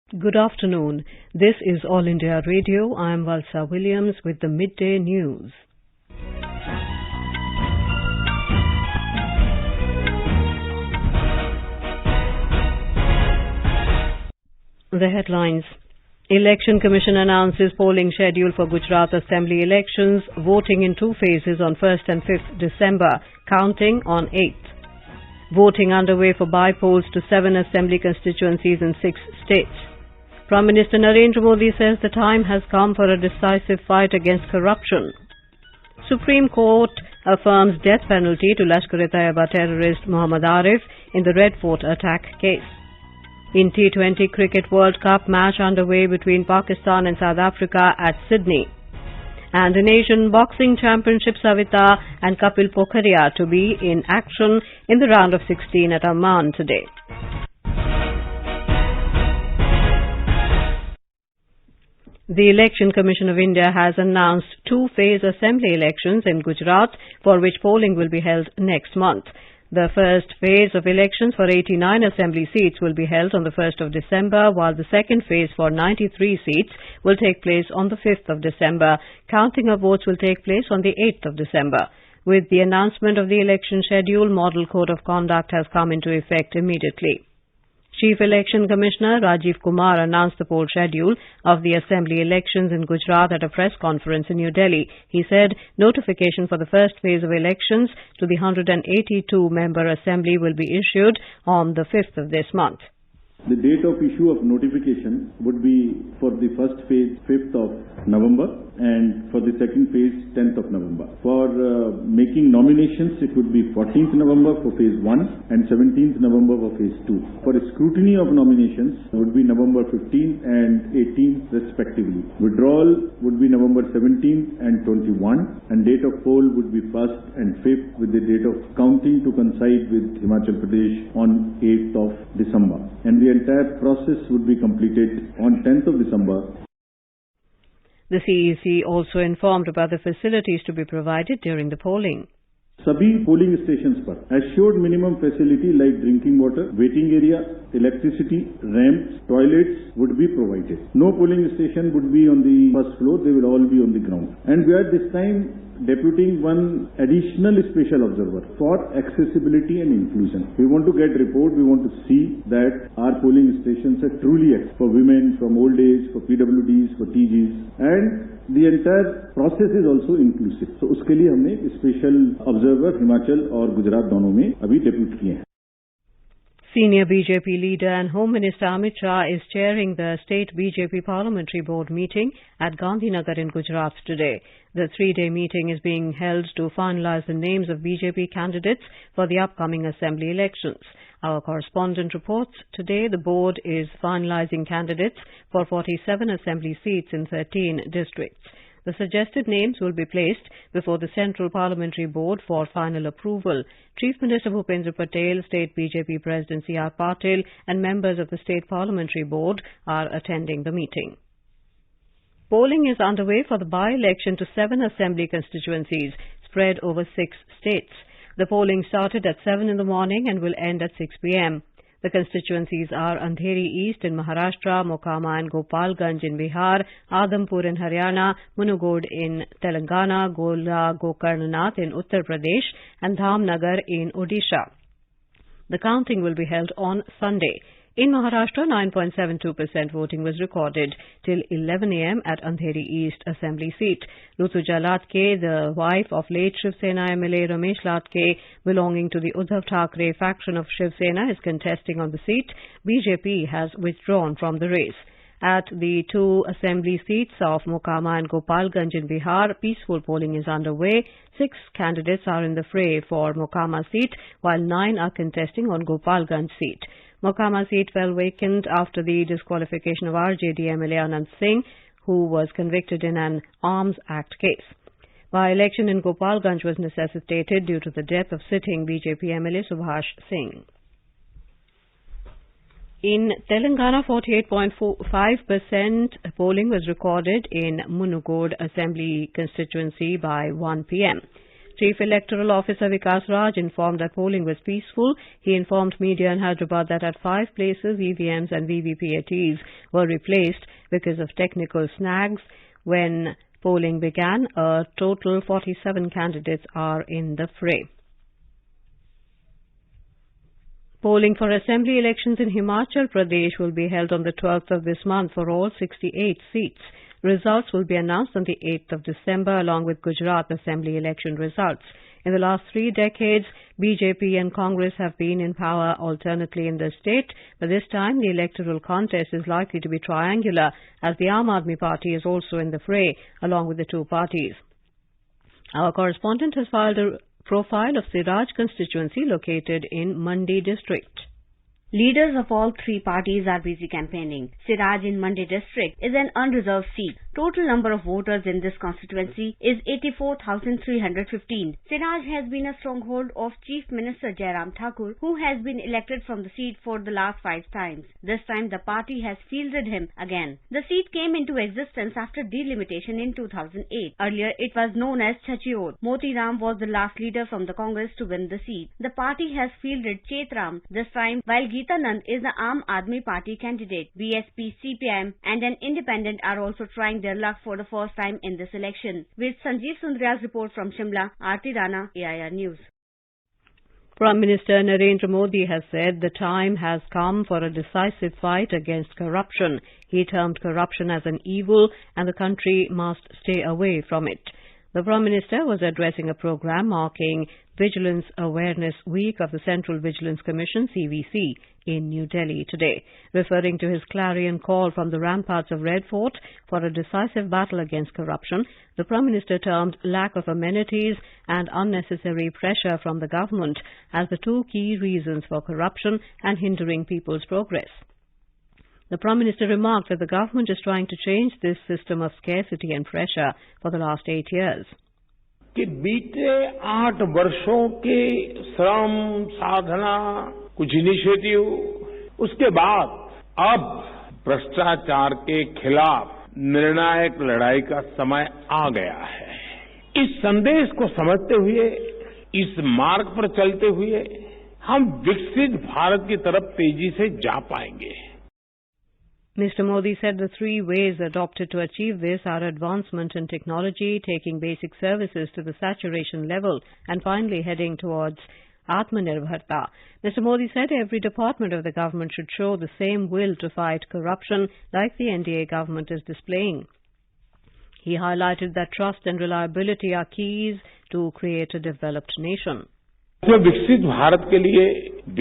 Good afternoon. This is All India Radio. I am Valsa Williams with the Midday News. The headlines. Election Commission announces polling schedule for Gujarat Assembly elections, voting in two phases on 1st and 5th December, counting on 8th. Voting underway for by-polls to 7 Assembly constituencies in 6 states. Prime Minister Narendra Modi says the time has come for a decisive fight against corruption. Supreme Court affirms death penalty to Lashkar-e-Taiba terrorist Mohammad Arif in the Red Fort attack case. In T20 Cricket World Cup match underway between Pakistan and South Africa at Sydney. And in Asian Boxing Championship, Savita and Kapil Pokhariya to be in action in the round of 16 at Amman today. The Election Commission of India has announced two-phase assembly elections in Gujarat, for which polling will be held next month. The first phase of elections for 89 assembly seats will be held on the 1st of December, while the second phase for 93 seats will take place on the 5th of December. Counting of votes will take place on the 8th of December. With the announcement of the election schedule, Model Code of Conduct has come into effect immediately. Chief Election Commissioner Rajiv Kumar announced the poll schedule of the assembly elections in Gujarat at a press conference in New Delhi. He said notification for the first phase of elections to the 182-member assembly will be issued on the 5th of this month. The date of issue of notification would be for the first phase 5th of November and for the second phase 10th of November. For making nominations, it would be 14th November for phase 1 and 17th November for phase 2. For scrutiny of nominations, it would be November 15th and 18th respectively. Withdrawal would be November 17th and 21, and date of poll would be 1st and 5th, with the date of counting to coincide with Himachal Pradesh on 8th of December. And the entire process would be completed on 10th of December. The CEC also informed about the facilities to be provided during the polling. सभी polling stations पर assured minimum facility like drinking water, waiting area, electricity, ramps, toilets would be provided. No polling station would be on the first floor, they will all be on the ground. And we are this time deputing one additional special observer for accessibility and inclusion. We want to get report, we want to see that our polling stations are truly for women, from old age, for PWDs, for TGs, and the entire process is also inclusive. So उसके लिए हमने एक special observer Himachal और गुजरात दोनों में अभी depute किए हैं. Senior BJP leader and Home Minister Amit Shah is chairing the State BJP Parliamentary Board meeting at Gandhinagar in Gujarat today. The three-day meeting is being held to finalize the names of BJP candidates for the upcoming assembly elections. Our correspondent reports today the board is finalizing candidates for 47 assembly seats in 13 districts. The suggested names will be placed before the Central Parliamentary Board for final approval. Chief Minister Bhupendra Patel, State BJP President C.R. Patil and members of the State Parliamentary Board are attending the meeting. Polling is underway for the by-election to 7 assembly constituencies spread over 6 states. The polling started at 7 in the morning and will end at 6 p.m. The constituencies are Andheri East in Maharashtra, Mokama and Gopalganj in Bihar, Adampur in Haryana, Munugod in Telangana, Gola Gokarnanath in Uttar Pradesh and Dhamnagar in Odisha. The counting will be held on Sunday. In Maharashtra, 9.72% voting was recorded till 11 a.m. at Andheri East Assembly seat. Rutuja Latke, the wife of late Shiv Sena MLA Ramesh Latke, belonging to the Uddhav Thackeray faction of Shiv Sena, is contesting on the seat. BJP has withdrawn from the race. At the two assembly seats of Mokama and Gopalganj in Bihar, peaceful polling is underway. 6 candidates are in the fray for Mokama seat, while 9 are contesting on Gopalganj seat. Mokama seat fell vacant after the disqualification of RJD MLA Anand Singh, who was convicted in an Arms Act case. By-election in Gopalganj was necessitated due to the death of sitting BJP MLA Subhash Singh. In Telangana, 48.45% polling was recorded in Munugod Assembly constituency by 1 p.m. Chief Electoral Officer Vikas Raj informed that polling was peaceful. He informed media in Hyderabad that at 5 places EVMs and VVPATs were replaced because of technical snags. When polling began, a total 47 candidates are in the fray. Polling for assembly elections in Himachal Pradesh will be held on the 12th of this month for all 68 seats. Results will be announced on the 8th of December along with Gujarat assembly election results. In the last 3 decades, BJP and Congress have been in power alternately in the state, but this time the electoral contest is likely to be triangular as the Aam Aadmi Party is also in the fray along with the two parties. Our correspondent has filed a profile of Siraj constituency located in Mandi district. Leaders of all three parties are busy campaigning. Siraj in Mandi district is an unreserved seat. Total number of voters in this constituency is 84,315. Siraj has been a stronghold of Chief Minister Jairam Thakur, who has been elected from the seat for the last 5 times. This time the party has fielded him again. The seat came into existence after delimitation in 2008. Earlier it was known as Chachior. Moti Ram was the last leader from the Congress to win the seat. The party has fielded Chetram this time, while Geeta Nand is the Aam Aadmi Party candidate. BSP, CPM and an independent are also trying their luck for the first time in this election. With Sanjeev Sundarya's report from Shimla, Aarti Rana, AIR News. Prime Minister Narendra Modi has said the time has come for a decisive fight against corruption. He termed corruption as an evil and the country must stay away from it. The Prime Minister was addressing a program marking Vigilance Awareness Week of the Central Vigilance Commission, CVC, in New Delhi today. Referring to his clarion call from the ramparts of Red Fort for a decisive battle against corruption, the Prime Minister termed lack of amenities and unnecessary pressure from the government as the two key reasons for corruption and hindering people's progress. The Prime Minister remarked that the government is trying to change this system of scarcity and pressure for the last 8 years. कि बीते 8 वर्षों के श्रम साधना कुछ initiative उसके बाद अब भ्रष्टाचार के खिलाफ निर्णायक लड़ाई का समय आ गया है। इस संदेश को समझते हुए इस मार्ग पर चलते हुए हम विकसित भारत की तरफ तेजी से जा पाएंगे। Mr. Modi said the 3 ways adopted to achieve this are advancement in technology, taking basic services to the saturation level, and finally heading towards Atmanirbharta. Mr. Modi said every department of the government should show the same will to fight corruption like the NDA government is displaying. He highlighted that trust and reliability are keys to create a developed nation. विकसित भारत के लिए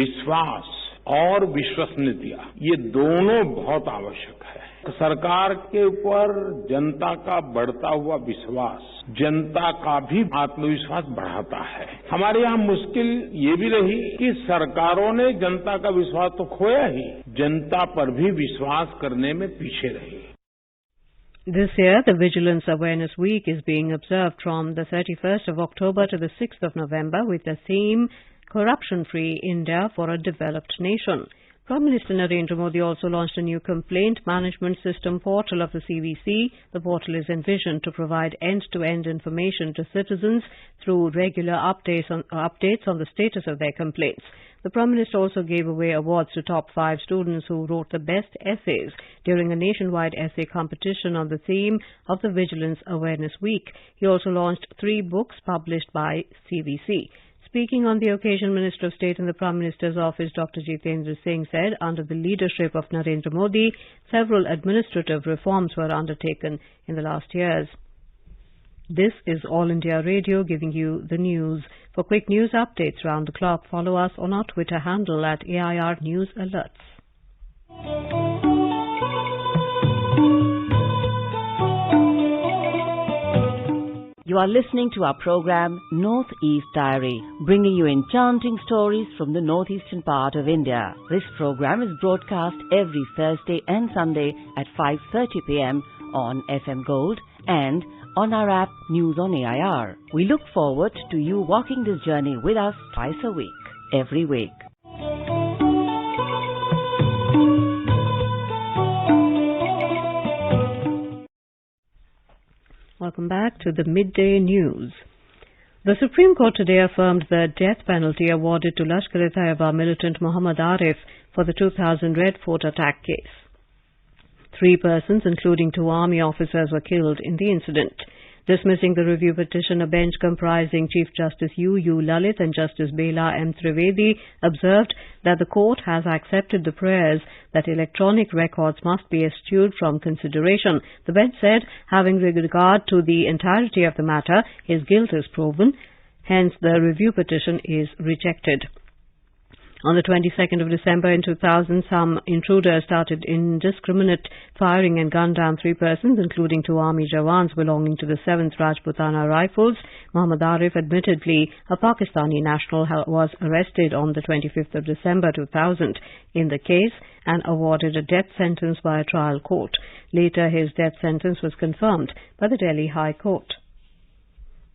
विश्वास और विश्वसनीयता ये दोनों बहुत आवश्यक है। सरकार के ऊपर जनता का बढ़ता हुआ विश्वास जनता का भी आत्मविश्वास बढ़ाता है। हमारे यहाँ मुश्किल ये भी रही कि सरकारों ने जनता का विश्वास तो खोया ही, जनता पर भी विश्वास करने में पीछे रही। This year, the Vigilance Awareness Week is being observed from the 31st of October to the 6th of November with the theme Corruption-Free India for a Developed Nation. Prime Minister Narendra Modi also launched a new complaint management system portal of the CVC. The portal is envisioned to provide end-to-end information to citizens through regular updates on the status of their complaints. The Prime Minister also gave away awards to top 5 students who wrote the best essays during a nationwide essay competition on the theme of the Vigilance Awareness Week. He also launched 3 books published by CVC. Speaking on the occasion, Minister of State in the Prime Minister's office, Dr. Jitendra Singh said under the leadership of Narendra Modi, several administrative reforms were undertaken in the last years. This is All India Radio giving you the news. For quick news updates round the clock, follow us on our Twitter handle at AIR News Alerts. You are listening to our program Northeast Diary, bringing you enchanting stories from the northeastern part of India. This program is broadcast every Thursday and Sunday at 5:30 p.m. on FM Gold and on our app News on AIR. We look forward to you walking this journey with us twice a week, every week. Welcome back to the Midday News. The Supreme Court today affirmed the death penalty awarded to Lashkar-e-Taiba militant Muhammad Arif for the 2000 Red Fort attack case. 3 persons, including 2 army officers, were killed in the incident. Dismissing the review petition, a bench comprising Chief Justice U. Lalit and Justice Bela M. Trivedi observed that the court has accepted the prayers that electronic records must be eschewed from consideration. The bench said, having regard to the entirety of the matter, his guilt is proven, hence the review petition is rejected. On the 22nd of December in 2000, some intruders started indiscriminate firing and gunned down 3 persons, including 2 army jawans belonging to the 7th Rajputana Rifles. Muhammad Arif, admittedly a Pakistani national, was arrested on the 25th of December 2000 in the case and awarded a death sentence by a trial court. Later, his death sentence was confirmed by the Delhi High Court.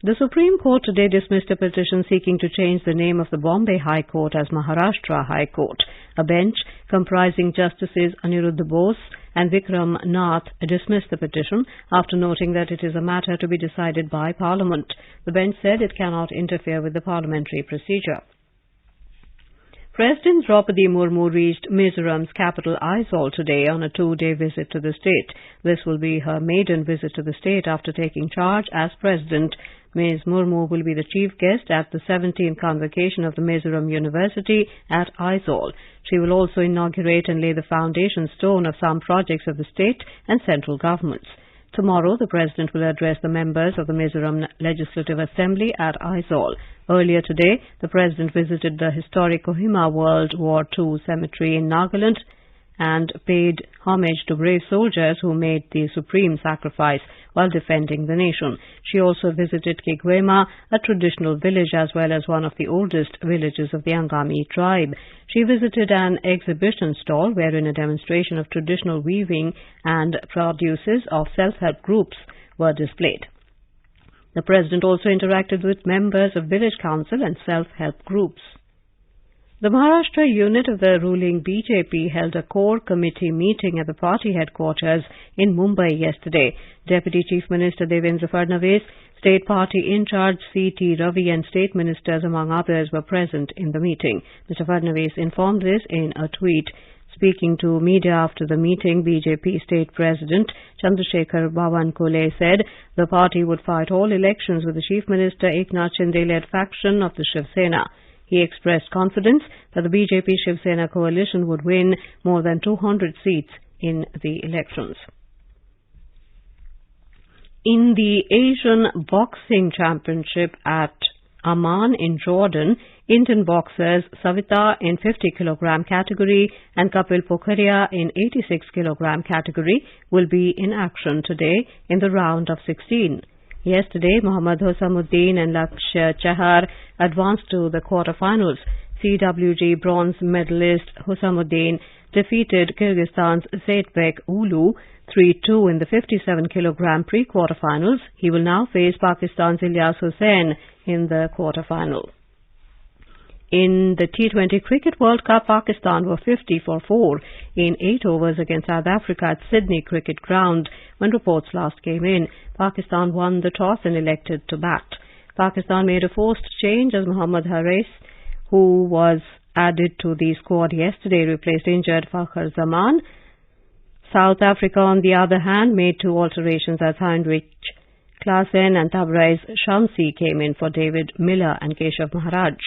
The Supreme Court today dismissed a petition seeking to change the name of the Bombay High Court as Maharashtra High Court. A bench comprising Justices Aniruddha Bose and Vikram Nath dismissed the petition after noting that it is a matter to be decided by Parliament. The bench said it cannot interfere with the parliamentary procedure. President Draupadi Murmu reached Mizoram's capital Aizawl today on a 2-day visit to the state. This will be her maiden visit to the state after taking charge as president. Ms. Murmu will be the chief guest at the 17th convocation of the Mizoram University at Aizawl. She will also inaugurate and lay the foundation stone of some projects of the state and central governments. Tomorrow, the President will address the members of the Mizoram Legislative Assembly at Aizawl. Earlier today, the President visited the historic Kohima World War II cemetery in Nagaland and paid homage to brave soldiers who made the supreme sacrifice while defending the nation. She also visited Kigwema, a traditional village as well as one of the oldest villages of the Angami tribe. She visited an exhibition stall wherein a demonstration of traditional weaving and produces of self-help groups were displayed. The President also interacted with members of village council and self-help groups. The Maharashtra unit of the ruling BJP held a core committee meeting at the party headquarters in Mumbai yesterday. Deputy Chief Minister Devendra Fadnavis, State Party in charge C.T. Ravi and State Ministers among others were present in the meeting. Mr. Fadnavis informed this in a tweet. Speaking to media after the meeting, BJP State President Chandrasekhar Bawankule said the party would fight all elections with the Chief Minister Eknath Shinde-led faction of the Shiv Sena. He expressed confidence that the BJP-Shiv Sena coalition would win more than 200 seats in the elections. In the Asian Boxing Championship at Amman in Jordan, Indian boxers Savita in 50 kg category and Kapil Pokhariya in 86 kg category will be in action today in the round of 16. Yesterday, Mohammad Husamuddin and Lakshya Chahar advanced to the quarterfinals. CWG bronze medalist Husamuddin defeated Kyrgyzstan's Zeitbek Ulu 3-2 in the 57 kg pre-quarterfinals. He will now face Pakistan's Ilyas Hussain in the quarterfinal. In the T20 Cricket World Cup, Pakistan were 50 for 4 in 8 overs against South Africa at Sydney Cricket Ground when reports last came in. Pakistan won the toss and elected to bat. Pakistan made a forced change as Mohammad Haris, who was added to the squad yesterday, replaced injured Fakhar Zaman. South Africa, on the other hand, made 2 alterations as Heinrich Klaasen and Tabriz Shamsi came in for David Miller and Keshav Maharaj.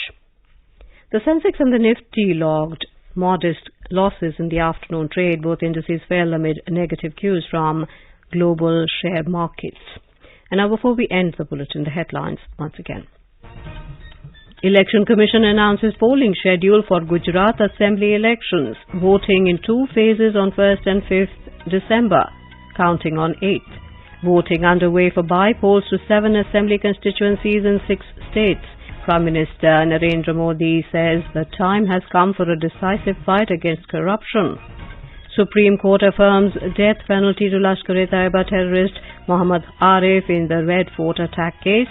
The Sensex and the Nifty logged modest losses in the afternoon trade. Both indices fell amid negative cues from global share markets. And now, before we end the bulletin, the headlines once again. Election Commission announces polling schedule for Gujarat Assembly elections. Voting in 2 phases on 1st and 5th December, counting on 8th. Voting underway for by-polls to 7 Assembly constituencies in 6 states. Prime Minister Narendra Modi says the time has come for a decisive fight against corruption. Supreme Court affirms death penalty to Lashkar-e-Taiba terrorist Muhammad Arif in the Red Fort attack case.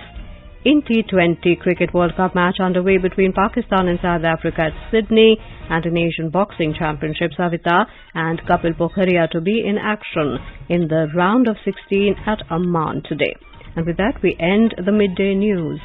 In T20 Cricket World Cup match underway between Pakistan and South Africa at Sydney, and in Asian Boxing Championship, Savita and Kapil Pokhariya to be in action in the round of 16 at Amman today. And with that, we end the midday news.